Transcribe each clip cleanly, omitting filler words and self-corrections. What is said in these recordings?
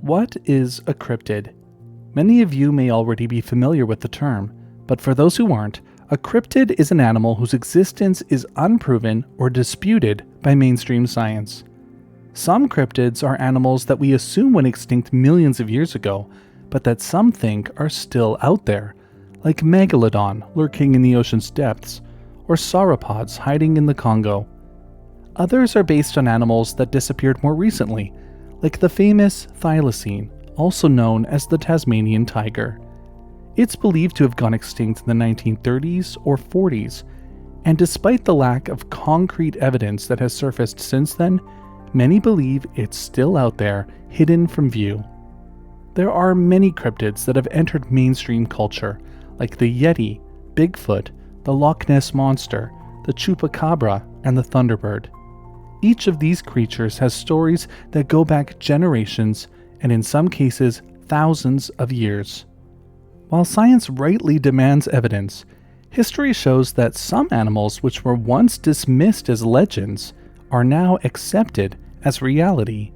What is a cryptid? Many of you may already be familiar with the term, but for those who aren't, a cryptid is an animal whose existence is unproven or disputed by mainstream science. Some cryptids are animals that we assume went extinct millions of years ago, but that some think are still out there, like Megalodon lurking in the ocean's depths, or sauropods hiding in the Congo. Others are based on animals that disappeared more recently, like the famous thylacine, also known as the Tasmanian tiger. It's believed to have gone extinct in the 1930s or 40s, and despite the lack of concrete evidence that has surfaced since then, many believe it's still out there, hidden from view. There are many cryptids that have entered mainstream culture, like the Yeti, Bigfoot, the Loch Ness Monster, the Chupacabra, and the Thunderbird. Each of these creatures has stories that go back generations and in some cases thousands of years. While science rightly demands evidence, history shows that some animals which were once dismissed as legends are now accepted as reality.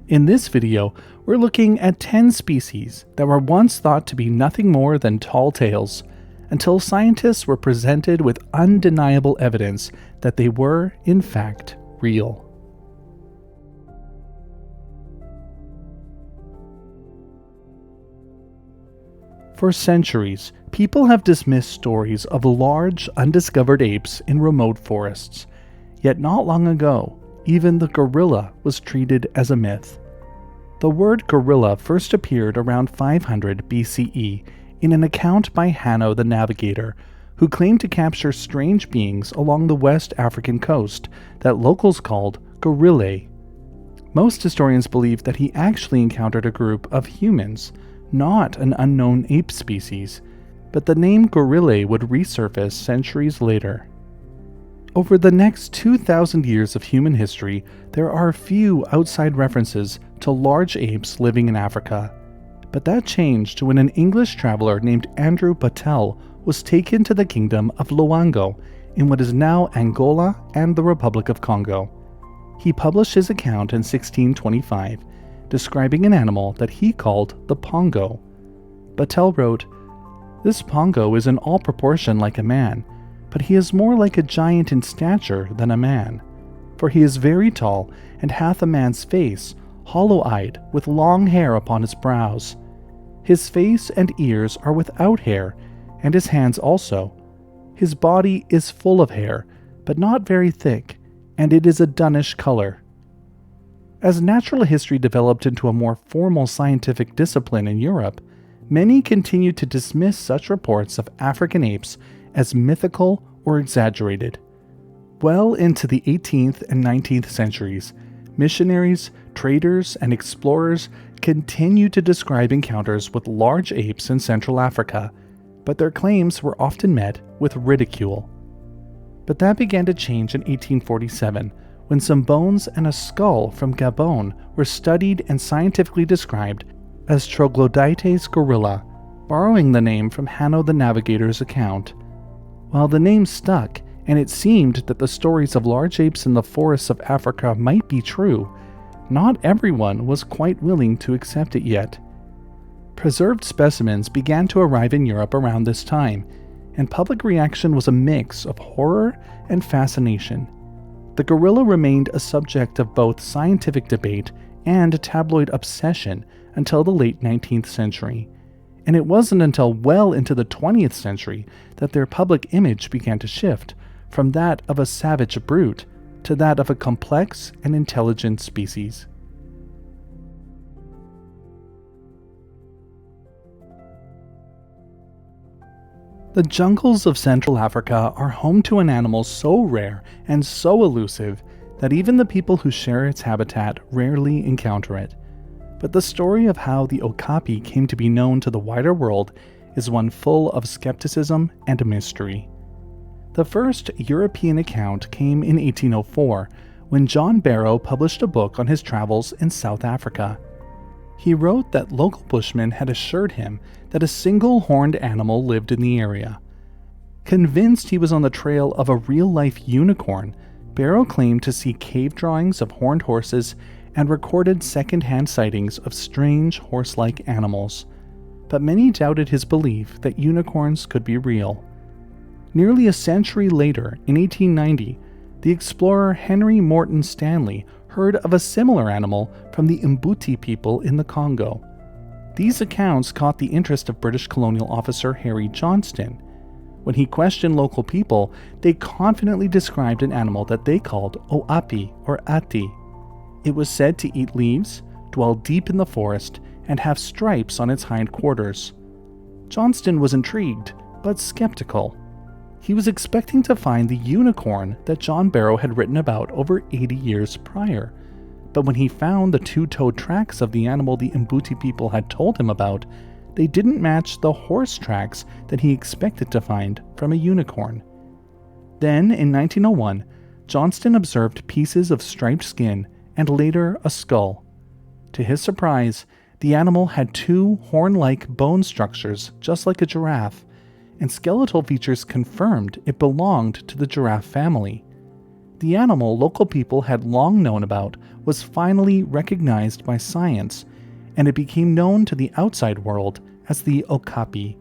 In this video, we're looking at 10 species that were once thought to be nothing more than tall tales, until scientists were presented with undeniable evidence that they were, in fact, real. For centuries, people have dismissed stories of large, undiscovered apes in remote forests. Yet not long ago, even the gorilla was treated as a myth. The word gorilla first appeared around 500 BCE in an account by Hanno the Navigator, who claimed to capture strange beings along the West African coast that locals called gorillae. Most historians believe that he actually encountered a group of humans, not an unknown ape species, but the name gorillae would resurface centuries later. Over the next 2,000 years of human history, there are few outside references to large apes living in Africa. But that changed when an English traveler named Andrew Battelle was taken to the kingdom of Loango in what is now Angola and the Republic of Congo. He published his account in 1625, describing an animal that he called the pongo. Battelle wrote, "This pongo is in all proportion like a man, but he is more like a giant in stature than a man, for he is very tall and hath a man's face, hollow-eyed, with long hair upon his brows. His face and ears are without hair, and his hands also. His body is full of hair, but not very thick, and it is a dunnish color." As natural history developed into a more formal scientific discipline in Europe, many continued to dismiss such reports of African apes as mythical or exaggerated. Well into the 18th and 19th centuries, missionaries, traders, and explorers continued to describe encounters with large apes in Central Africa, but their claims were often met with ridicule. But that began to change in 1847, when some bones and a skull from Gabon were studied and scientifically described as Troglodytes gorilla, borrowing the name from Hanno the Navigator's account. While the name stuck, and it seemed that the stories of large apes in the forests of Africa might be true, not everyone was quite willing to accept it yet. Preserved specimens began to arrive in Europe around this time, and public reaction was a mix of horror and fascination. The gorilla remained a subject of both scientific debate and tabloid obsession until the late 19th century, and it wasn't until well into the 20th century that their public image began to shift from that of a savage brute to that of a complex and intelligent species. The jungles of Central Africa are home to an animal so rare and so elusive that even the people who share its habitat rarely encounter it. But the story of how the Okapi came to be known to the wider world is one full of skepticism and mystery. The first European account came in 1804, when John Barrow published a book on his travels in South Africa. He wrote that local bushmen had assured him that a single horned animal lived in the area. Convinced he was on the trail of a real-life unicorn, Barrow claimed to see cave drawings of horned horses and recorded second-hand sightings of strange horse-like animals, but many doubted his belief that unicorns could be real. Nearly a century later, in 1890, the explorer Henry Morton Stanley heard of a similar animal from the Mbuti people in the Congo. These accounts caught the interest of British colonial officer Harry Johnston. When he questioned local people, they confidently described an animal that they called Okapi or Ati. It was said to eat leaves, dwell deep in the forest, and have stripes on its hindquarters. Johnston was intrigued, but skeptical. He was expecting to find the unicorn that John Barrow had written about over 80 years prior. But when he found the two-toed tracks of the animal the Mbuti people had told him about, they didn't match the horse tracks that he expected to find from a unicorn. Then, in 1901, Johnston observed pieces of striped skin and later a skull. To his surprise, the animal had two horn-like bone structures just like a giraffe, and skeletal features confirmed it belonged to the giraffe family. The animal local people had long known about was finally recognized by science, and it became known to the outside world as the Okapi.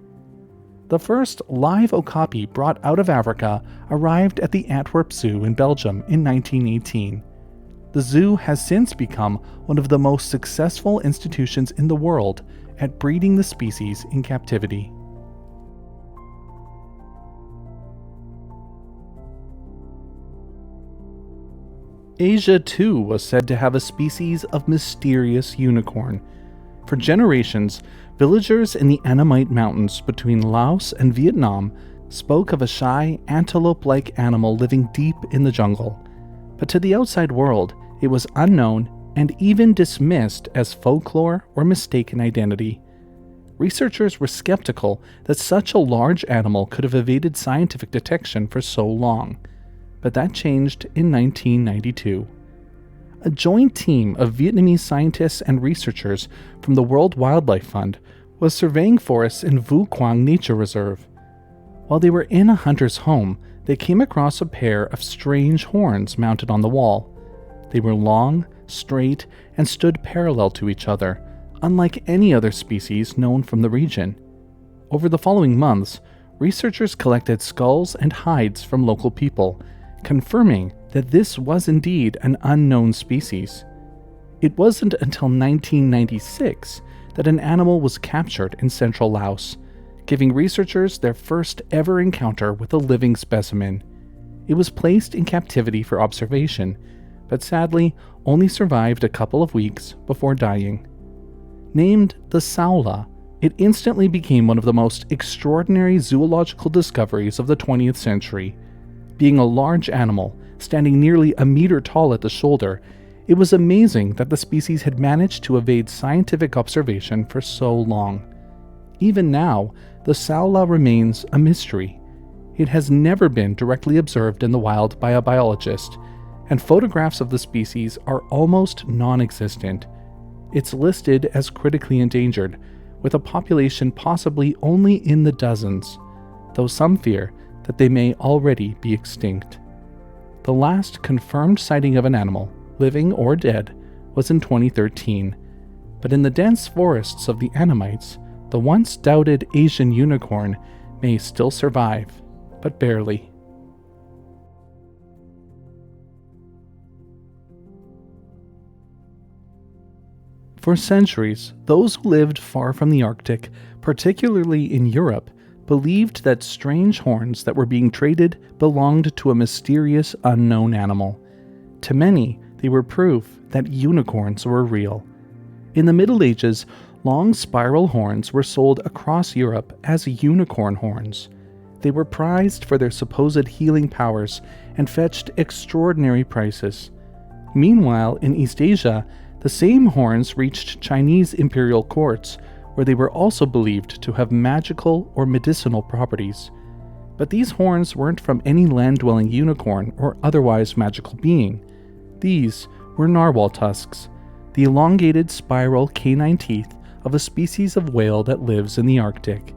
The first live Okapi brought out of Africa arrived at the Antwerp Zoo in Belgium in 1918. The zoo has since become one of the most successful institutions in the world at breeding the species in captivity. Asia, too, was said to have a species of mysterious unicorn. For generations, villagers in the Annamite Mountains between Laos and Vietnam spoke of a shy, antelope-like animal living deep in the jungle. But to the outside world, it was unknown and even dismissed as folklore or mistaken identity. Researchers were skeptical that such a large animal could have evaded scientific detection for so long. But that changed in 1992. A joint team of Vietnamese scientists and researchers from the World Wildlife Fund was surveying forests in Vu Quang Nature Reserve. While they were in a hunter's home, they came across a pair of strange horns mounted on the wall. They were long, straight, and stood parallel to each other, unlike any other species known from the region. Over the following months, researchers collected skulls and hides from local people, confirming that this was indeed an unknown species. It wasn't until 1996 that an animal was captured in central Laos, giving researchers their first ever encounter with a living specimen. It was placed in captivity for observation, but sadly only survived a couple of weeks before dying. Named the Saola, it instantly became one of the most extraordinary zoological discoveries of the 20th century. Being a large animal, standing nearly a meter tall at the shoulder, it was amazing that the species had managed to evade scientific observation for so long. Even now, the Saola remains a mystery. It has never been directly observed in the wild by a biologist, and photographs of the species are almost non-existent. It's listed as critically endangered, with a population possibly only in the dozens, though some fear that they may already be extinct. The last confirmed sighting of an animal, living or dead, was in 2013, but in the dense forests of the Annamites, the once doubted Asian unicorn may still survive, but barely. For centuries, those who lived far from the Arctic, particularly in Europe, believed that strange horns that were being traded belonged to a mysterious unknown animal. To many, they were proof that unicorns were real. In the Middle Ages, long spiral horns were sold across Europe as unicorn horns. They were prized for their supposed healing powers and fetched extraordinary prices. Meanwhile, in East Asia, the same horns reached Chinese imperial courts, where they were also believed to have magical or medicinal properties. But these horns weren't from any land-dwelling unicorn or otherwise magical being. These were narwhal tusks, the elongated spiral canine teeth of a species of whale that lives in the Arctic.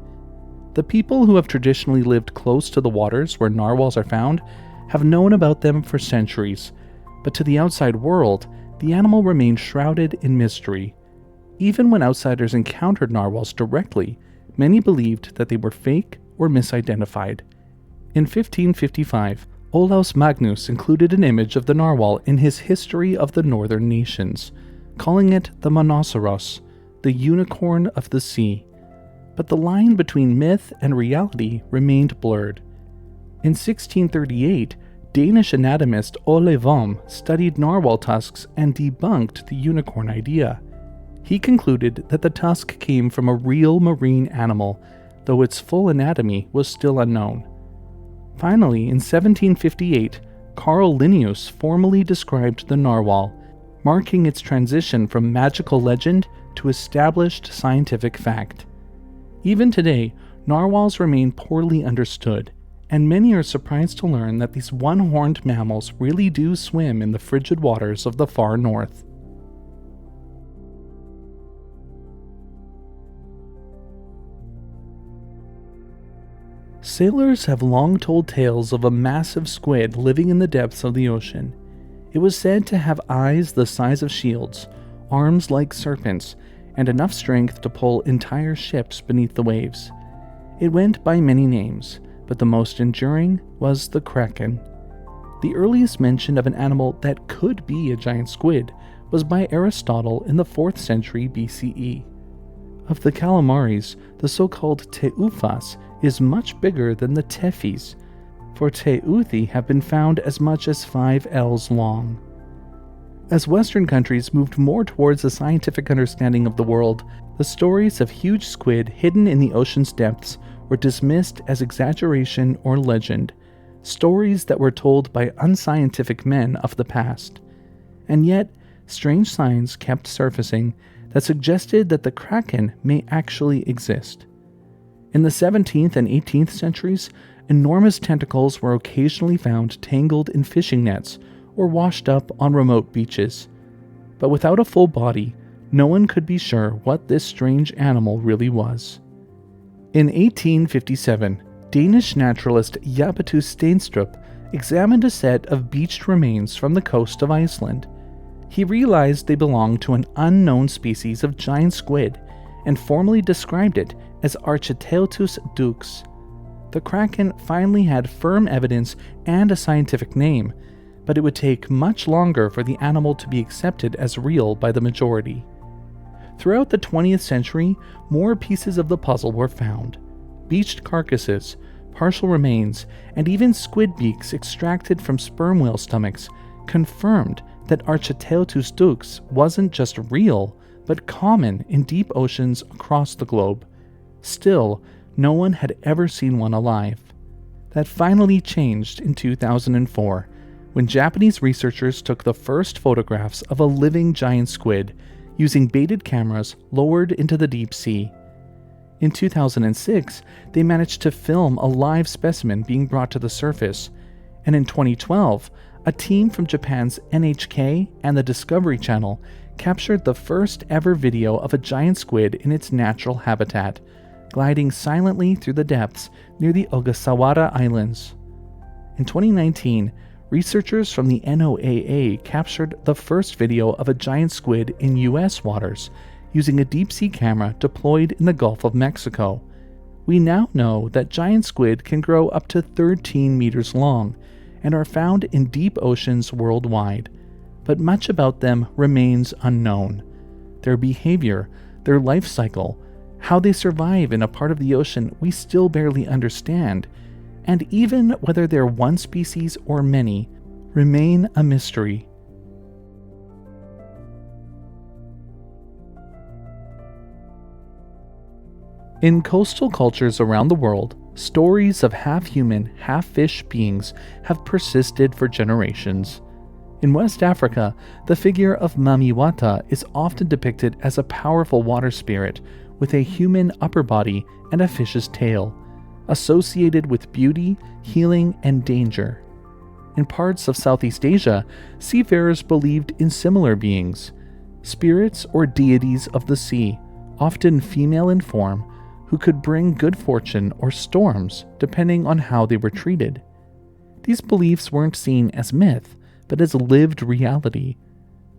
The people who have traditionally lived close to the waters where narwhals are found have known about them for centuries, but to the outside world, the animal remained shrouded in mystery. Even when outsiders encountered narwhals directly, many believed that they were fake or misidentified. In 1555, Olaus Magnus included an image of the narwhal in his History of the Northern Nations, calling it the monoceros, the unicorn of the sea. But the line between myth and reality remained blurred. In 1638, Danish anatomist Ole Vom studied narwhal tusks and debunked the unicorn idea. He concluded that the tusk came from a real marine animal, though its full anatomy was still unknown. Finally, in 1758, Carl Linnaeus formally described the narwhal, marking its transition from magical legend to established scientific fact. Even today, narwhals remain poorly understood, and many are surprised to learn that these one-horned mammals really do swim in the frigid waters of the far north. Sailors have long told tales of a massive squid living in the depths of the ocean. It was said to have eyes the size of shields, arms like serpents, and enough strength to pull entire ships beneath the waves. It went by many names, but the most enduring was the Kraken. The earliest mention of an animal that could be a giant squid was by Aristotle in the 4th century BCE. Of the calamaris, the so-called teufas is much bigger than the tephies, for teuthi have been found as much as 5 ells long. As Western countries moved more towards a scientific understanding of the world, the stories of huge squid hidden in the ocean's depths were dismissed as exaggeration or legend, stories that were told by unscientific men of the past. And yet, strange signs kept surfacing that suggested that the Kraken may actually exist. In the 17th and 18th centuries, enormous tentacles were occasionally found tangled in fishing nets or washed up on remote beaches. But without a full body, no one could be sure what this strange animal really was. In 1857, Danish naturalist Japetus Steenstrup examined a set of beached remains from the coast of Iceland. He realized they belonged to an unknown species of giant squid and formally described it as Architeuthus dux. The Kraken finally had firm evidence and a scientific name, but it would take much longer for the animal to be accepted as real by the majority. Throughout the 20th century, more pieces of the puzzle were found. Beached carcasses, partial remains, and even squid beaks extracted from sperm whale stomachs confirmed that Architeuthus dux wasn't just real, but common in deep oceans across the globe. Still, no one had ever seen one alive. That finally changed in 2004, when Japanese researchers took the first photographs of a living giant squid using baited cameras lowered into the deep sea. In 2006, they managed to film a live specimen being brought to the surface, and in 2012, a team from Japan's NHK and the Discovery Channel captured the first ever video of a giant squid in its natural habitat, gliding silently through the depths near the Ogasawara Islands. In 2019, researchers from the NOAA captured the first video of a giant squid in U.S. waters using a deep-sea camera deployed in the Gulf of Mexico. We now know that giant squid can grow up to 13 meters long and are found in deep oceans worldwide, but much about them remains unknown. Their behavior, their life cycle, how they survive in a part of the ocean we still barely understand, and even whether they're one species or many, remain a mystery. In coastal cultures around the world, stories of half-human, half-fish beings have persisted for generations. In West Africa, the figure of Mamiwata is often depicted as a powerful water spirit with a human upper body and a fish's tail, associated with beauty, healing, and danger. In parts of Southeast Asia, seafarers believed in similar beings, spirits or deities of the sea, often female in form, who could bring good fortune or storms depending on how they were treated. These beliefs weren't seen as myth, but as lived reality.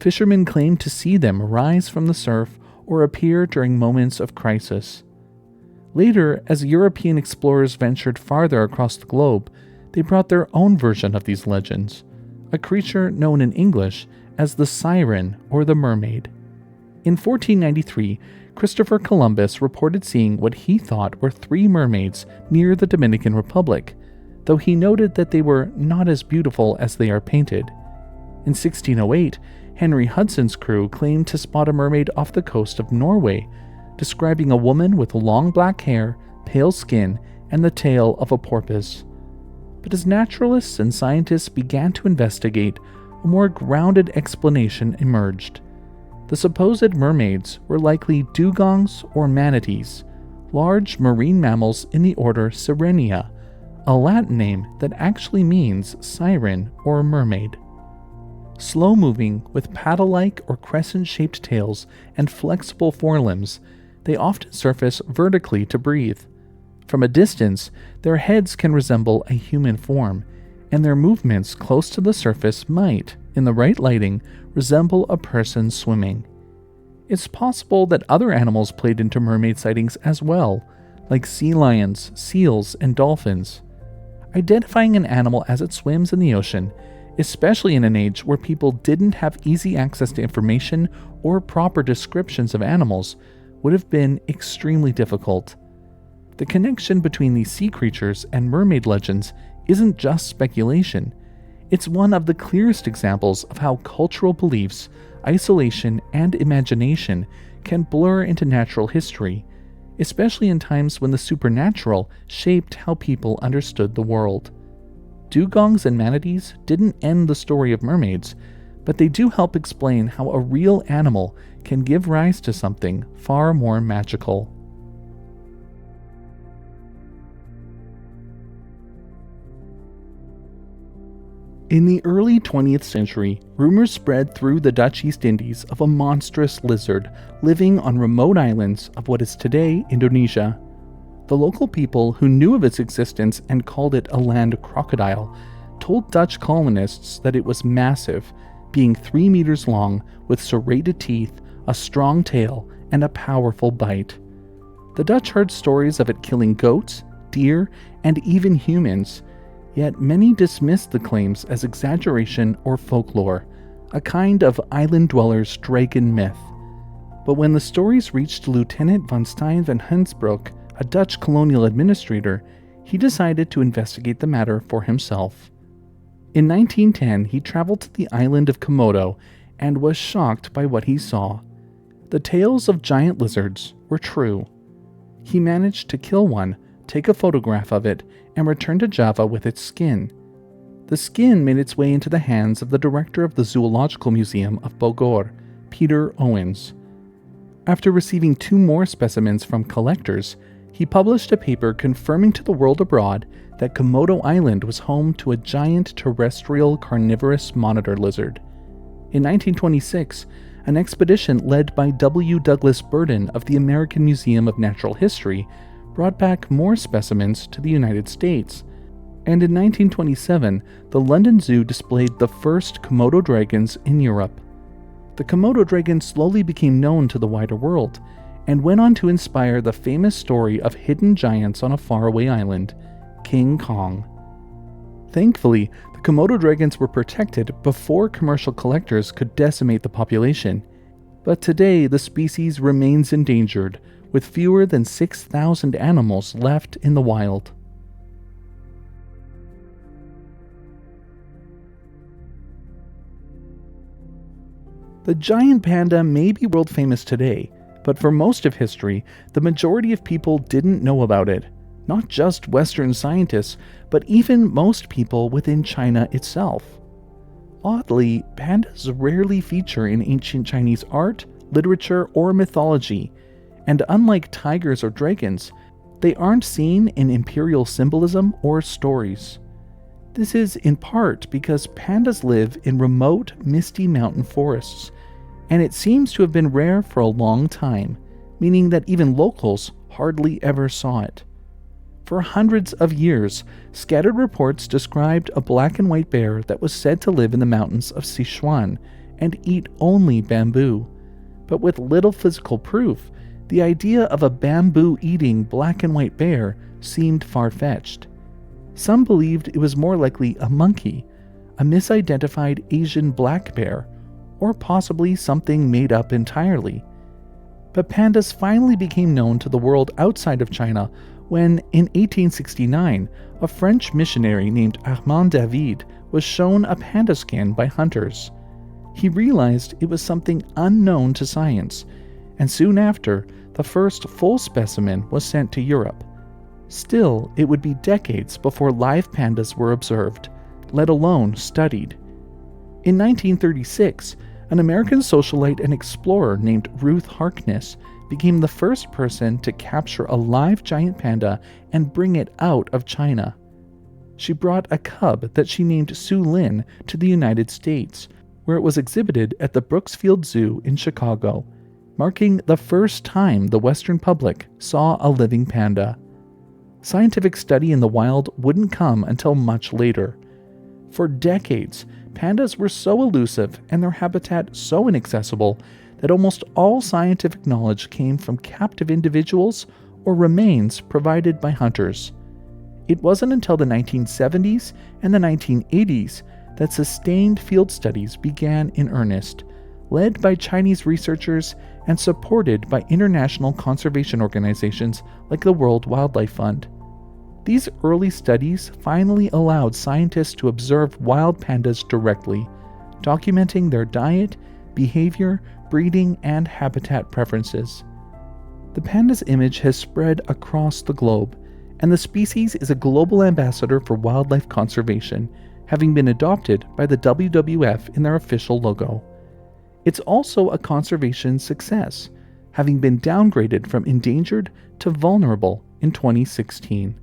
Fishermen claim to see them rise from the surf or appear during moments of crisis. Later, as European explorers ventured farther across the globe, they brought their own version of these legends, a creature known in English as the siren or the mermaid. In 1493, Christopher Columbus reported seeing what he thought were 3 mermaids near the Dominican Republic, though he noted that they were not as beautiful as they are painted. In 1608, Henry Hudson's crew claimed to spot a mermaid off the coast of Norway, describing a woman with long black hair, pale skin, and the tail of a porpoise. But as naturalists and scientists began to investigate, a more grounded explanation emerged. The supposed mermaids were likely dugongs or manatees, large marine mammals in the order Sirenia, a Latin name that actually means siren or mermaid. Slow-moving, with paddle-like or crescent-shaped tails and flexible forelimbs, they often surface vertically to breathe. From a distance, their heads can resemble a human form, and their movements close to the surface might, in the right lighting, resemble a person swimming. It's possible that other animals played into mermaid sightings as well, like sea lions, seals, and dolphins. Identifying an animal as it swims in the ocean, especially in an age where people didn't have easy access to information or proper descriptions of animals, would have been extremely difficult. The connection between these sea creatures and mermaid legends isn't just speculation. It's one of the clearest examples of how cultural beliefs, isolation, and imagination can blur into natural history, especially in times when the supernatural shaped how people understood the world. Dugongs and manatees didn't end the story of mermaids, but they do help explain how a real animal can give rise to something far more magical. In the early 20th century, rumors spread through the Dutch East Indies of a monstrous lizard living on remote islands of what is today Indonesia. The local people who knew of its existence and called it a land crocodile told Dutch colonists that it was massive, being 3 meters long with serrated teeth, a strong tail, and a powerful bite. The Dutch heard stories of it killing goats, deer, and even humans, yet many dismissed the claims as exaggeration or folklore, a kind of island dwellers' dragon myth. But when the stories reached Lieutenant von Stein van Hensbroek, a Dutch colonial administrator, he decided to investigate the matter for himself. In 1910, he traveled to the island of Komodo and was shocked by what he saw. The tales of giant lizards were true. He managed to kill one, take a photograph of it, and return to Java with its skin. The skin made its way into the hands of the director of the Zoological Museum of Bogor, Peter Owens. After receiving 2 more specimens from collectors, he published a paper confirming to the world abroad that Komodo Island was home to a giant terrestrial carnivorous monitor lizard. In 1926, an expedition led by W. Douglas Burden of the American Museum of Natural History brought back more specimens to the United States, and in 1927, the London Zoo displayed the first Komodo dragons in Europe. The Komodo dragon slowly became known to the wider world, and went on to inspire the famous story of hidden giants on a faraway island, King Kong. Thankfully, the Komodo dragons were protected before commercial collectors could decimate the population, but today the species remains endangered, with fewer than 6,000 animals left in the wild. The giant panda may be world famous today, but for most of history, the majority of people didn't know about it. Not just Western scientists, but even most people within China itself. Oddly, pandas rarely feature in ancient Chinese art, literature, or mythology, and unlike tigers or dragons, they aren't seen in imperial symbolism or stories. This is in part because pandas live in remote, misty mountain forests, and it seems to have been rare for a long time, meaning that even locals hardly ever saw it. For hundreds of years, scattered reports described a black and white bear that was said to live in the mountains of Sichuan and eat only bamboo. But with little physical proof, the idea of a bamboo-eating black and white bear seemed far-fetched. Some believed it was more likely a monkey, a misidentified Asian black bear, or possibly something made up entirely. But pandas finally became known to the world outside of China when, in 1869, a French missionary named Armand David was shown a panda skin by hunters. He realized it was something unknown to science, and soon after, the first full specimen was sent to Europe. Still, it would be decades before live pandas were observed, let alone studied. In 1936, an American socialite and explorer named Ruth Harkness became the first person to capture a live giant panda and bring it out of China. She brought a cub that she named Su Lin to the United States, where it was exhibited at the Brooksfield Zoo in Chicago, marking the first time the Western public saw a living panda. Scientific study in the wild wouldn't come until much later. For decades, pandas were so elusive and their habitat so inaccessible that almost all scientific knowledge came from captive individuals or remains provided by hunters. It wasn't until the 1970s and the 1980s that sustained field studies began in earnest, led by Chinese researchers and supported by international conservation organizations like the World Wildlife Fund. These early studies finally allowed scientists to observe wild pandas directly, documenting their diet, behavior, breeding, and habitat preferences. The panda's image has spread across the globe, and the species is a global ambassador for wildlife conservation, having been adopted by the WWF in their official logo. It's also a conservation success, having been downgraded from endangered to vulnerable in 2016.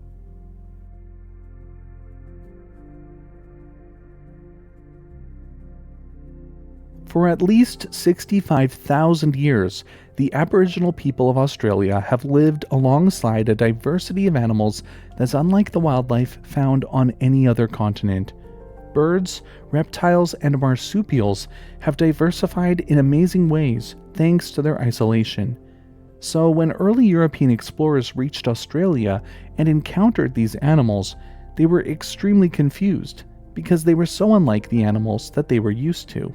For at least 65,000 years, the Aboriginal people of Australia have lived alongside a diversity of animals that's unlike the wildlife found on any other continent. Birds, reptiles, and marsupials have diversified in amazing ways thanks to their isolation. So when early European explorers reached Australia and encountered these animals, they were extremely confused because they were so unlike the animals that they were used to.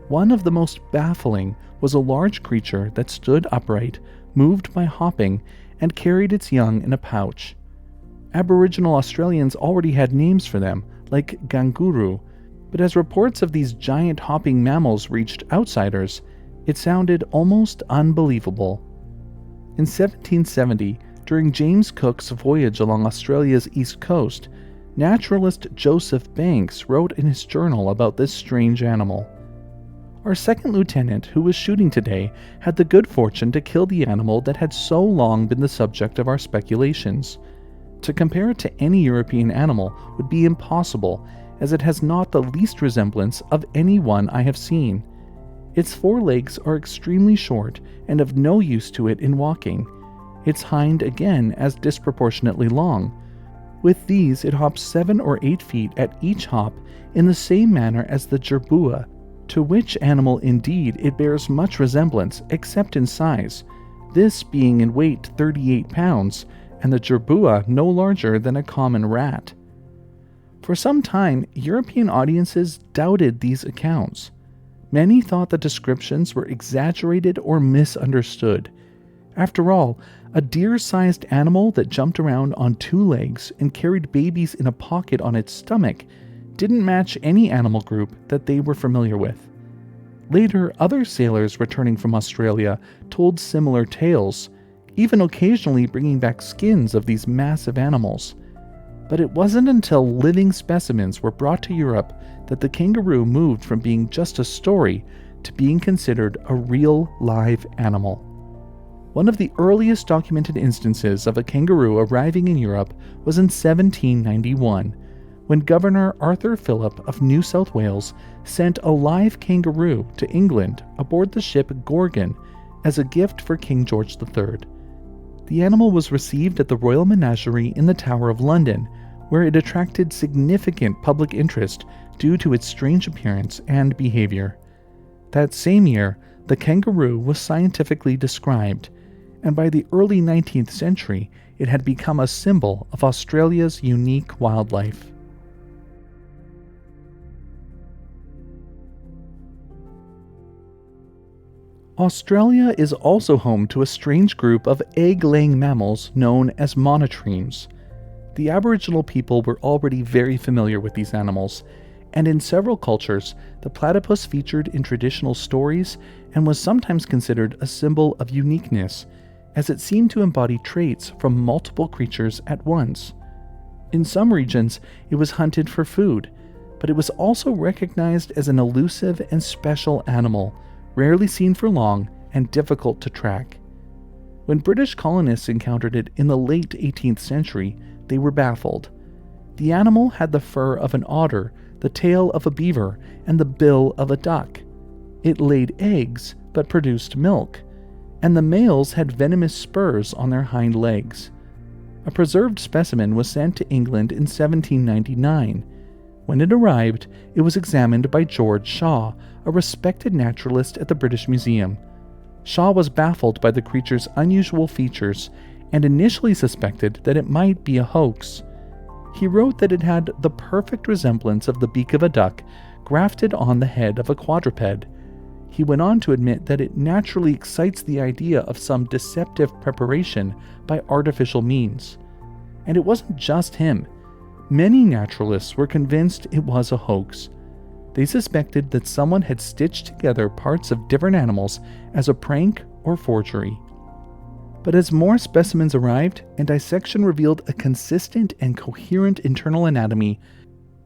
One of the most baffling was a large creature that stood upright, moved by hopping, and carried its young in a pouch. Aboriginal Australians already had names for them, like kangaroo, but as reports of these giant hopping mammals reached outsiders, it sounded almost unbelievable. In 1770, during James Cook's voyage along Australia's east coast, naturalist Joseph Banks wrote in his journal about this strange animal. Our second lieutenant, who was shooting today, had the good fortune to kill the animal that had so long been the subject of our speculations. To compare it to any European animal would be impossible, as it has not the least resemblance of any one I have seen. Its forelegs are extremely short and of no use to it in walking. Its hind again as disproportionately long. With these it hops 7 or 8 feet at each hop in the same manner as the jerboa, to which animal indeed it bears much resemblance except in size, this being in weight 38 pounds, and the jerboa no larger than a common rat. For some time, European audiences doubted these accounts. Many thought the descriptions were exaggerated or misunderstood. After all, a deer-sized animal that jumped around on 2 legs and carried babies in a pocket on its stomach didn't match any animal group that they were familiar with. Later, other sailors returning from Australia told similar tales, even occasionally bringing back skins of these massive animals. But it wasn't until living specimens were brought to Europe that the kangaroo moved from being just a story to being considered a real live animal. One of the earliest documented instances of a kangaroo arriving in Europe was in 1791, when Governor Arthur Phillip of New South Wales sent a live kangaroo to England aboard the ship Gorgon as a gift for King George III. The animal was received at the Royal Menagerie in the Tower of London, where it attracted significant public interest due to its strange appearance and behavior. That same year, the kangaroo was scientifically described, and by the early 19th century, it had become a symbol of Australia's unique wildlife. Australia is also home to a strange group of egg-laying mammals known as monotremes. The Aboriginal people were already very familiar with these animals, and in several cultures, the platypus featured in traditional stories and was sometimes considered a symbol of uniqueness, as it seemed to embody traits from multiple creatures at once. In some regions, it was hunted for food, but it was also recognized as an elusive and special animal, rarely seen for long and difficult to track. When British colonists encountered it in the late 18th century, they were baffled. The animal had the fur of an otter, the tail of a beaver, and the bill of a duck. It laid eggs, but produced milk, and the males had venomous spurs on their hind legs. A preserved specimen was sent to England in 1799. When it arrived, it was examined by George Shaw, a respected naturalist at the British Museum. Shaw was baffled by the creature's unusual features and initially suspected that it might be a hoax. He wrote that it had the perfect resemblance of the beak of a duck grafted on the head of a quadruped. He went on to admit that it naturally excites the idea of some deceptive preparation by artificial means. And it wasn't just him. Many naturalists were convinced it was a hoax. They suspected that someone had stitched together parts of different animals as a prank or forgery. But as more specimens arrived and dissection revealed a consistent and coherent internal anatomy,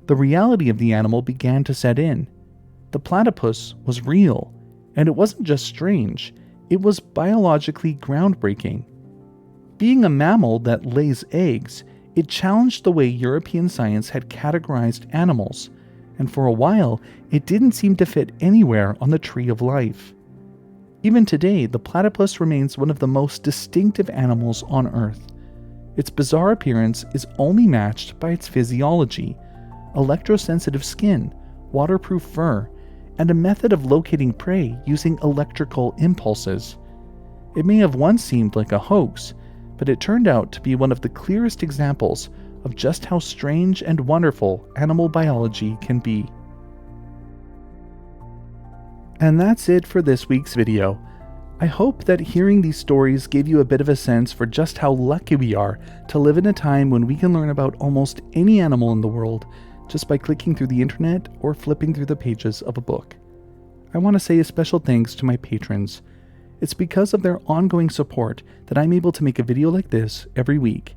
the reality of the animal began to set in. The platypus was real, and it wasn't just strange, it was biologically groundbreaking. Being a mammal that lays eggs, it challenged the way European science had categorized animals, and for a while, it didn't seem to fit anywhere on the tree of life. Even today, the platypus remains one of the most distinctive animals on Earth. Its bizarre appearance is only matched by its physiology: electrosensitive skin, waterproof fur, and a method of locating prey using electrical impulses. It may have once seemed like a hoax, but it turned out to be one of the clearest examples of just how strange and wonderful animal biology can be. And that's it for this week's video. I hope that hearing these stories gave you a bit of a sense for just how lucky we are to live in a time when we can learn about almost any animal in the world just by clicking through the internet or flipping through the pages of a book. I want to say a special thanks to my patrons. It's because of their ongoing support that I'm able to make a video like this every week.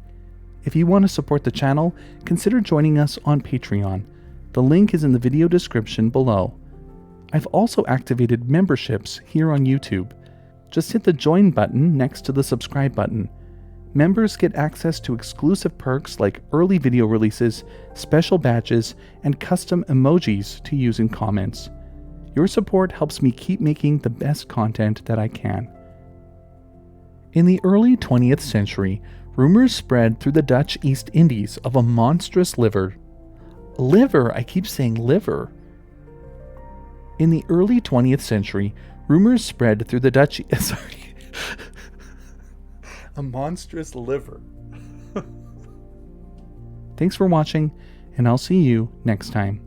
If you want to support the channel, consider joining us on Patreon. The link is in the video description below. I've also activated memberships here on YouTube. Just hit the join button next to the subscribe button. Members get access to exclusive perks like early video releases, special badges, and custom emojis to use in comments. Your support helps me keep making the best content that I can. In the early 20th century, rumors spread through the Dutch East Indies of a monstrous liver. I keep saying liver. In the early 20th century, rumors spread through the Dutch... Sorry. A monstrous liver. Thanks for watching, and I'll see you next time.